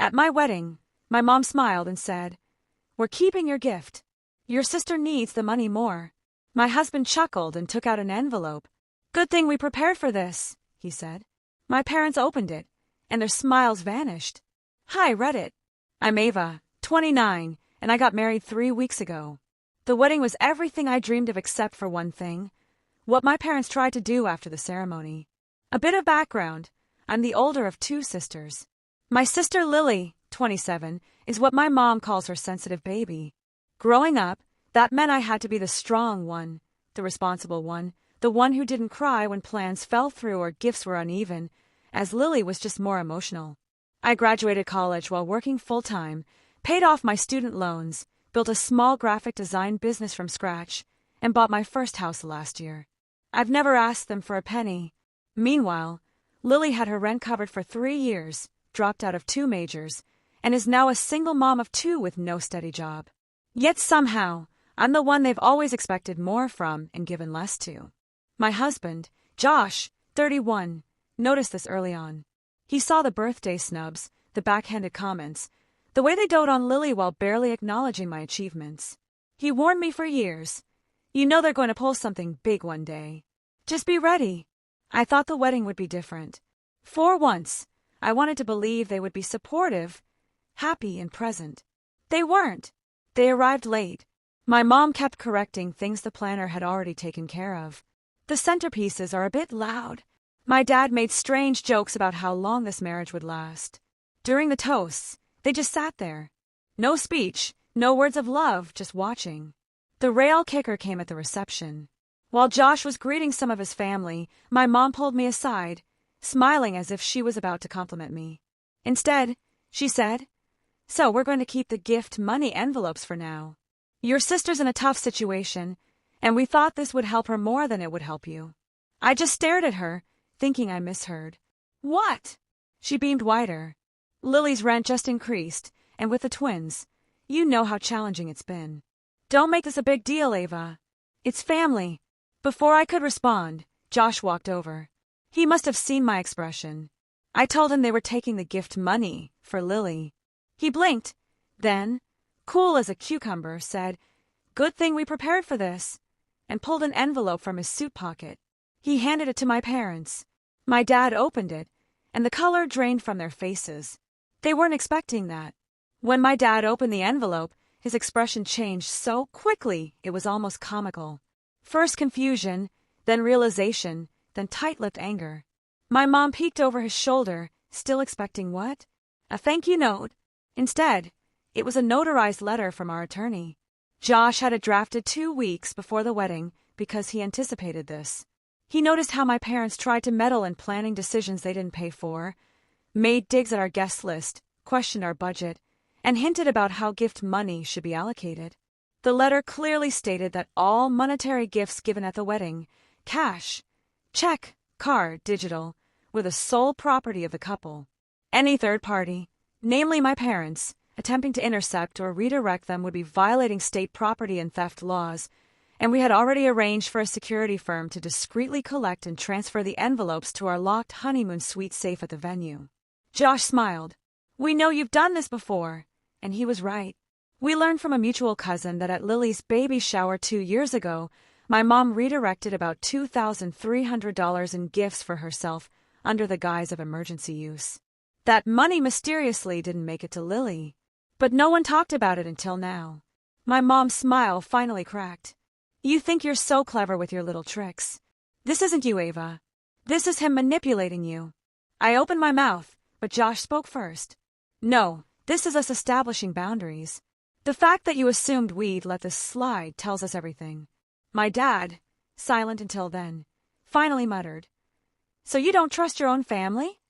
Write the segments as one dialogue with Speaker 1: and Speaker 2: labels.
Speaker 1: At my wedding, my mom smiled and said, "We're keeping your gift. Your sister needs the money more." My husband chuckled and took out an envelope. "Good thing we prepared for this," he said. My parents opened it, and their smiles vanished. "Hi, read it. I'm Ava, 29, and I got married 3 weeks ago." The wedding was everything I dreamed of except for one thing: what my parents tried to do after the ceremony. A bit of background: I'm the older of 2 sisters. My sister Lily, 27, is what my mom calls her sensitive baby. Growing up, that meant I had to be the strong one, the responsible one, the one who didn't cry when plans fell through or gifts were uneven, as Lily was just more emotional. I graduated college while working full-time, paid off my student loans, built a small graphic design business from scratch, and bought my first house last year. I've never asked them for a penny. Meanwhile, Lily had her rent covered for 3 years, dropped out of 2 majors, and is now a single mom of 2 with no steady job. Yet somehow, I'm the one they've always expected more from and given less to. My husband, Josh, 31, noticed this early on. He saw the birthday snubs, the backhanded comments, the way they dote on Lily while barely acknowledging my achievements. He warned me for years. "You know they're going to pull something big one day. Just be ready." I thought the wedding would be different. For once, I wanted to believe they would be supportive, happy, and present. They weren't. They arrived late. My mom kept correcting things the planner had already taken care of. The centerpieces are a bit loud. My dad made strange jokes about how long this marriage would last. During the toasts, they just sat there. No speech, no words of love, just watching. The real kicker came at the reception. While Josh was greeting some of his family, my mom pulled me aside, smiling as if she was about to compliment me. Instead, she said, "So we're going to keep the gift money envelopes for now. Your sister's in a tough situation, and we thought this would help her more than it would help you." I just stared at her, thinking I misheard. "What?" She beamed wider. "Lily's rent just increased, and with the twins, you know how challenging it's been. Don't make this a big deal, Ava. It's family." Before I could respond, Josh walked over. He must have seen my expression. I told him they were taking the gift money for Lily. He blinked, then, cool as a cucumber, said, "Good thing we prepared for this," and pulled an envelope from his suit pocket. He handed it to my parents. My dad opened it, and the color drained from their faces. They weren't expecting that. When my dad opened the envelope, his expression changed so quickly it was almost comical. First confusion, then realization, then tight-lipped anger. My mom peeked over his shoulder, still expecting what? A thank you note. Instead, it was a notarized letter from our attorney. Josh had it drafted 2 weeks before the wedding because he anticipated this. He noticed how my parents tried to meddle in planning decisions they didn't pay for, made digs at our guest list, questioned our budget, and hinted about how gift money should be allocated. The letter clearly stated that all monetary gifts given at the wedding, cash, check, card, digital, were the sole property of the couple. Any third party, namely my parents, attempting to intercept or redirect them would be violating state property and theft laws, and we had already arranged for a security firm to discreetly collect and transfer the envelopes to our locked honeymoon suite safe at the venue. Josh smiled. "We know you've done this before," and he was right. We learned from a mutual cousin that at Lily's baby shower 2 years ago, my mom redirected about $2,300 in gifts for herself under the guise of emergency use. That money mysteriously didn't make it to Lily. But no one talked about it until now. My mom's smile finally cracked. "You think you're so clever with your little tricks. This isn't you, Ava. This is him manipulating you." I opened my mouth, but Josh spoke first. "No, this is us establishing boundaries. The fact that you assumed we'd let this slide tells us everything." My dad, silent until then, finally muttered, "So you don't trust your own family?"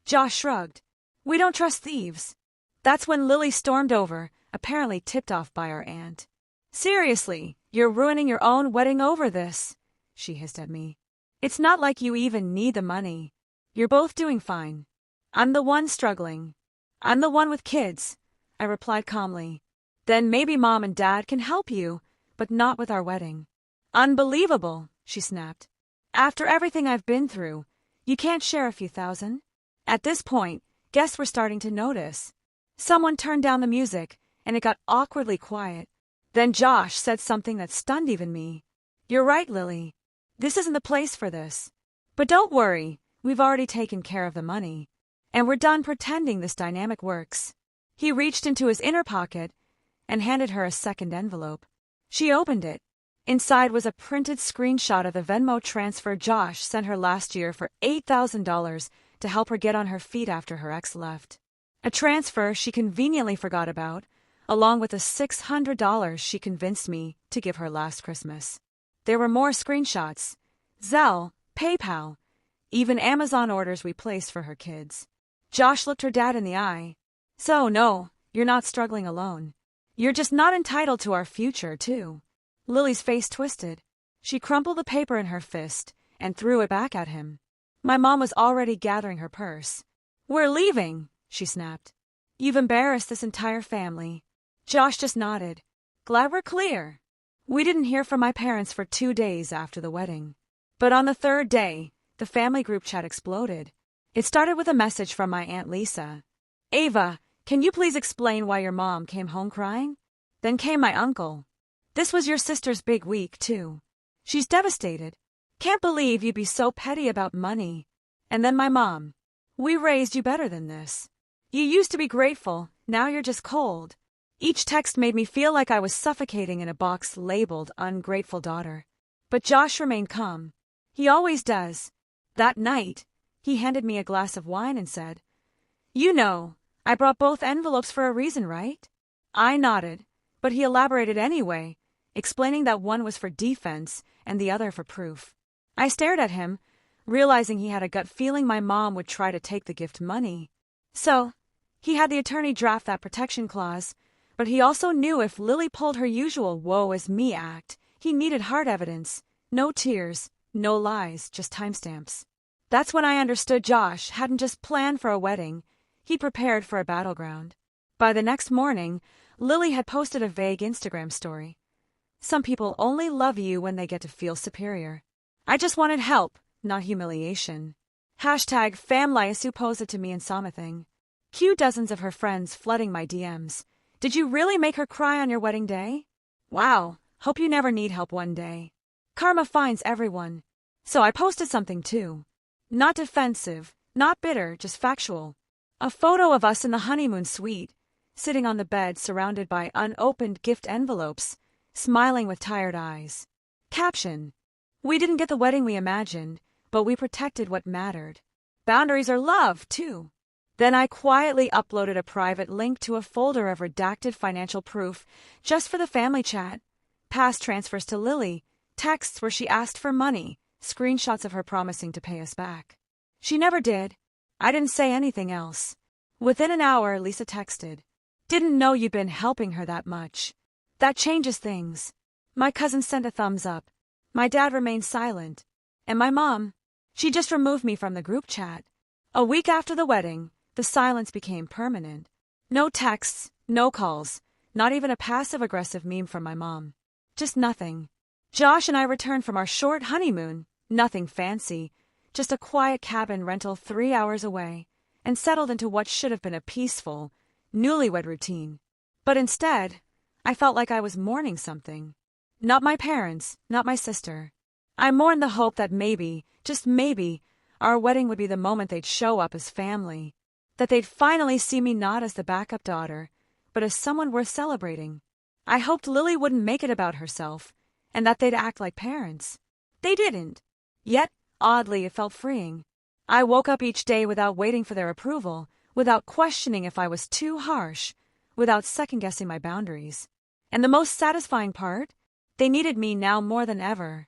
Speaker 1: Josh shrugged. "We don't trust thieves." That's when Lily stormed over, apparently tipped off by our aunt. "Seriously, you're ruining your own wedding over this," she hissed at me. "It's not like you even need the money. You're both doing fine. I'm the one struggling. I'm the one with kids," I replied calmly. "Then maybe Mom and Dad can help you, but not with our wedding." "Unbelievable," she snapped. "After everything I've been through, you can't share a few thousand?" At this point, guests were starting to notice. Someone turned down the music, and it got awkwardly quiet. Then Josh said something that stunned even me. "You're right, Lily. This isn't the place for this. But don't worry, we've already taken care of the money. And we're done pretending this dynamic works." He reached into his inner pocket and handed her a second envelope. She opened it. Inside was a printed screenshot of the Venmo transfer Josh sent her last year for $8,000 to help her get on her feet after her ex left. A transfer she conveniently forgot about, along with the $600 she convinced me to give her last Christmas. There were more screenshots. Zelle, PayPal, even Amazon orders we placed for her kids. Josh looked her dad in the eye. "So, no, you're not struggling alone. You're just not entitled to our future, too." Lily's face twisted. She crumpled the paper in her fist and threw it back at him. My mom was already gathering her purse. "We're leaving," she snapped. "You've embarrassed this entire family." Josh just nodded. "Glad we're clear." We didn't hear from my parents for 2 days after the wedding. But on the third day, the family group chat exploded. It started with a message from my Aunt Lisa. "Ava, can you please explain why your mom came home crying?" Then came my uncle. "This was your sister's big week, too. She's devastated. Can't believe you'd be so petty about money." And then my mom. "We raised you better than this. You used to be grateful, now you're just cold." Each text made me feel like I was suffocating in a box labeled ungrateful daughter. But Josh remained calm. He always does. That night, he handed me a glass of wine and said, "You know, I brought both envelopes for a reason, right?" I nodded, but he elaborated anyway, explaining that one was for defense and the other for proof. I stared at him, realizing he had a gut feeling my mom would try to take the gift money. So, he had the attorney draft that protection clause, but he also knew if Lily pulled her usual woe is me act, he needed hard evidence. No tears, no lies, just timestamps. That's when I understood Josh hadn't just planned for a wedding, he prepared for a battleground. By the next morning, Lily had posted a vague Instagram story. "Some people only love you when they get to feel superior. I just wanted help, not humiliation." Hashtag #FamLias who posed to me in Something. Cue dozens of her friends flooding my DMs. "Did you really make her cry on your wedding day? Wow, hope you never need help one day." Karma finds everyone. So I posted something too. Not defensive, not bitter, just factual. A photo of us in the honeymoon suite, sitting on the bed surrounded by unopened gift envelopes, smiling with tired eyes. Caption: "We didn't get the wedding we imagined, but we protected what mattered." Boundaries are love, too. Then I quietly uploaded a private link to a folder of redacted financial proof just for the family chat. Past transfers to Lily, texts where she asked for money, screenshots of her promising to pay us back. She never did. I didn't say anything else. Within an hour, Lisa texted, "Didn't know you'd been helping her that much. That changes things." My cousin sent a thumbs up. My dad remained silent. And my mom, she just removed me from the group chat. A week after the wedding, the silence became permanent. No texts, no calls, not even a passive-aggressive meme from my mom. Just nothing. Josh and I returned from our short honeymoon, nothing fancy, just a quiet cabin rental 3 hours away, and settled into what should have been a peaceful, newlywed routine. But instead, I felt like I was mourning something. Not my parents, not my sister. I mourned the hope that maybe, just maybe, our wedding would be the moment they'd show up as family. That they'd finally see me not as the backup daughter, but as someone worth celebrating. I hoped Lily wouldn't make it about herself, and that they'd act like parents. They didn't. Yet, oddly, it felt freeing. I woke up each day without waiting for their approval, without questioning if I was too harsh, without second-guessing my boundaries. And the most satisfying part? They needed me now more than ever.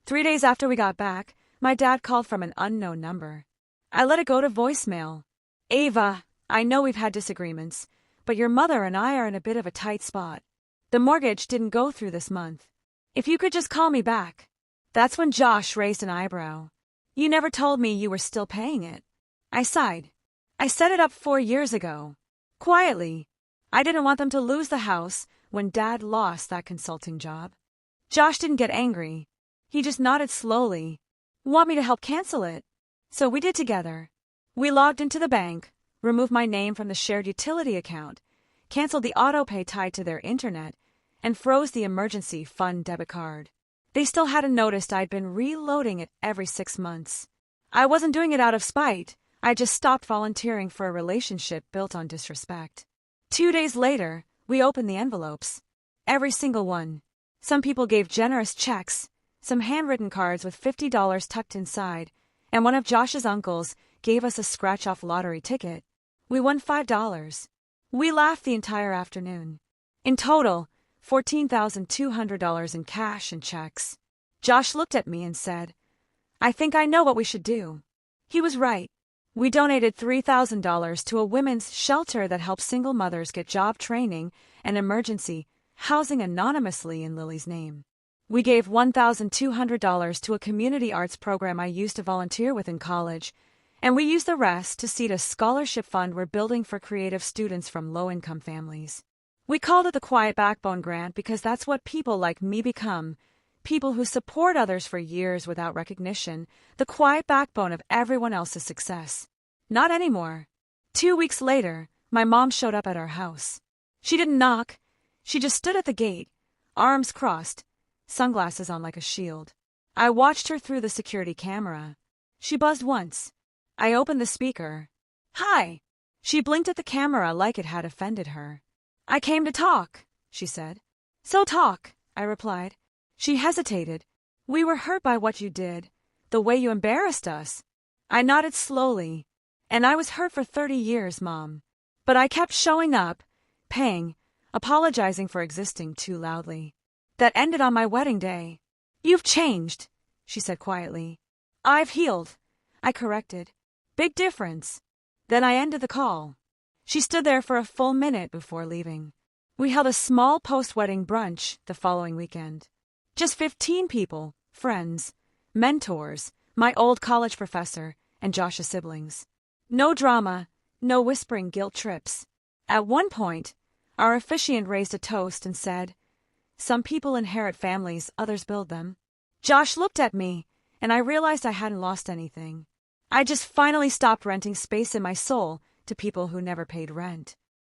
Speaker 1: 3 days after we got back, my dad called from an unknown number. I let it go to voicemail. "Ava, I know we've had disagreements, but your mother and I are in a bit of a tight spot. The mortgage didn't go through this month. If you could just call me back." That's when Josh raised an eyebrow. "You never told me you were still paying it." I sighed. "I set it up 4 years ago. Quietly. I didn't want them to lose the house when Dad lost that consulting job." Josh didn't get angry. He just nodded slowly. "Want me to help cancel it?" So we did together. We logged into the bank, removed my name from the shared utility account, canceled the autopay tied to their internet, and froze the emergency fund debit card. They still hadn't noticed I'd been reloading it every 6 months. I wasn't doing it out of spite. I just stopped volunteering for a relationship built on disrespect. 2 days later, we opened the envelopes. Every single one. Some people gave generous checks, some handwritten cards with $50 tucked inside, and one of Josh's uncles gave us a scratch-off lottery ticket. We won $5. We laughed the entire afternoon. In total, $14,200 in cash and checks. Josh looked at me and said, "I think I know what we should do." He was right. We donated $3,000 to a women's shelter that helps single mothers get job training and emergency housing anonymously in Lily's name. We gave $1,200 to a community arts program I used to volunteer with in college, and we used the rest to seed a scholarship fund we're building for creative students from low-income families. We called it the Quiet Backbone Grant because that's what people like me become, people who support others for years without recognition, the quiet backbone of everyone else's success. Not anymore. 2 weeks later, my mom showed up at our house. She didn't knock. She just stood at the gate, arms crossed, sunglasses on like a shield. I watched her through the security camera. She buzzed once. I opened the speaker. "Hi." She blinked at the camera like it had offended her. "I came to talk," she said. "So talk," I replied. She hesitated. "We were hurt by what you did, the way you embarrassed us." I nodded slowly. "And I was hurt for 30 years, Mom. But I kept showing up, paying, apologizing for existing too loudly. That ended on my wedding day." "You've changed," she said quietly. "I've healed," I corrected. "Big difference." Then I ended the call. She stood there for a full minute before leaving. We held a small post-wedding brunch the following weekend. Just 15 people, friends, mentors, my old college professor, and Josh's siblings. No drama, no whispering guilt trips. At one point, our officiant raised a toast and said, "Some people inherit families, others build them." Josh looked at me, and I realized I hadn't lost anything. I just finally stopped renting space in my soul to people who never paid rent.